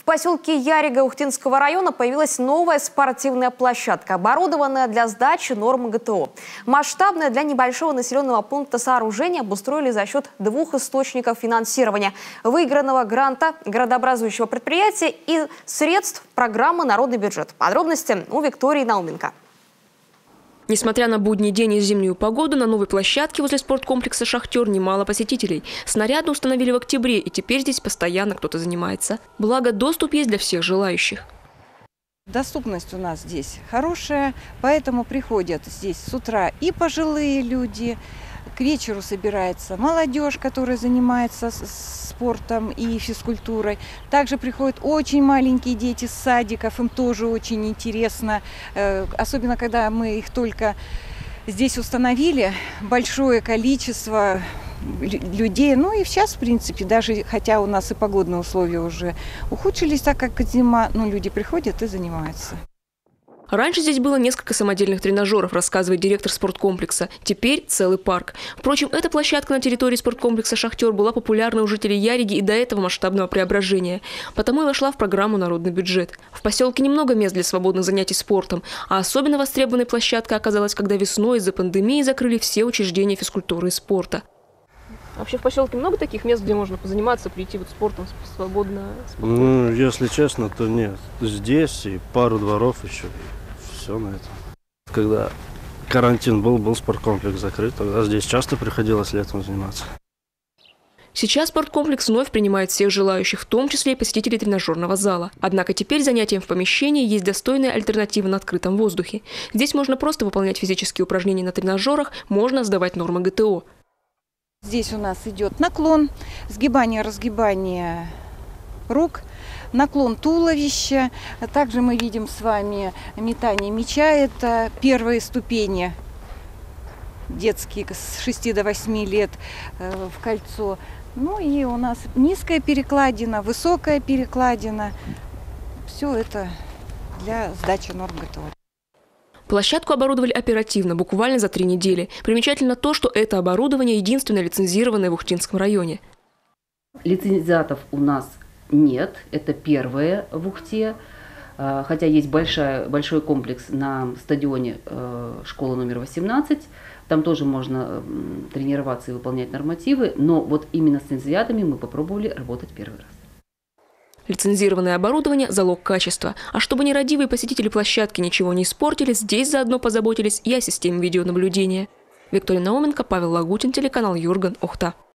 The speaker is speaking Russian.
поселке Ярига Ухтинского района появилась новая спортивная площадка, оборудованная для сдачи норм ГТО. Масштабное для небольшого населенного пункта сооружение обустроили за счет двух источников финансирования: выигранного гранта городообразующего предприятия и средств программы «Народный бюджет». Подробности у Виктории Науменко. Несмотря на будний день и зимнюю погоду, на новой площадке возле спорткомплекса «Шахтер» немало посетителей. Снаряды установили в октябре, и теперь здесь постоянно кто-то занимается. Благо, доступ есть для всех желающих. Доступность у нас здесь хорошая, поэтому приходят здесь с утра и пожилые люди, к вечеру собирается молодежь, которая занимается спортом и физкультурой. Также приходят очень маленькие дети с садиков, им тоже очень интересно, особенно когда мы их только здесь установили, большое количество людей. Ну и сейчас, в принципе, даже хотя у нас и погодные условия уже ухудшились, так как зима, но люди приходят и занимаются. Раньше здесь было несколько самодельных тренажеров, рассказывает директор спорткомплекса. Теперь целый парк. Впрочем, эта площадка на территории спорткомплекса «Шахтер» была популярна у жителей Яриги и до этого масштабного преображения. Потому и вошла в программу «Народный бюджет». В поселке немного мест для свободных занятий спортом. А особенно востребованной площадкой оказалась, когда весной из-за пандемии закрыли все учреждения физкультуры и спорта. Вообще в поселке много таких мест, где можно позаниматься, прийти вот спортом свободно? Ну, если честно, то нет. Здесь и пару дворов еще, и все на этом. Когда карантин был спорткомплекс закрыт, тогда здесь часто приходилось летом заниматься. Сейчас спорткомплекс вновь принимает всех желающих, в том числе и посетителей тренажерного зала. Однако теперь занятиям в помещении есть достойная альтернатива на открытом воздухе. Здесь можно просто выполнять физические упражнения на тренажерах, можно сдавать нормы ГТО. Здесь у нас идет наклон, сгибание-разгибание рук, наклон туловища. Также мы видим с вами метание мяча. Это первые ступени детские с 6 до 8 лет в кольцо. Ну и у нас низкая перекладина, высокая перекладина. Все это для сдачи норм ГТО. Площадку оборудовали оперативно, буквально за 3 недели. Примечательно то, что это оборудование единственное лицензированное в Ухтинском районе. Лицензиатов у нас нет, это первое в Ухте. Хотя есть большой комплекс на стадионе школы номер 18. Там тоже можно тренироваться и выполнять нормативы. Но вот именно с лицензиатами мы попробовали работать первый раз. Лицензированное оборудование – залог качества. А чтобы нерадивые посетители площадки ничего не испортили, здесь заодно позаботились и о системе видеонаблюдения. Виктория Науменко, Павел Лагутин, телеканал Юрган, Ухта.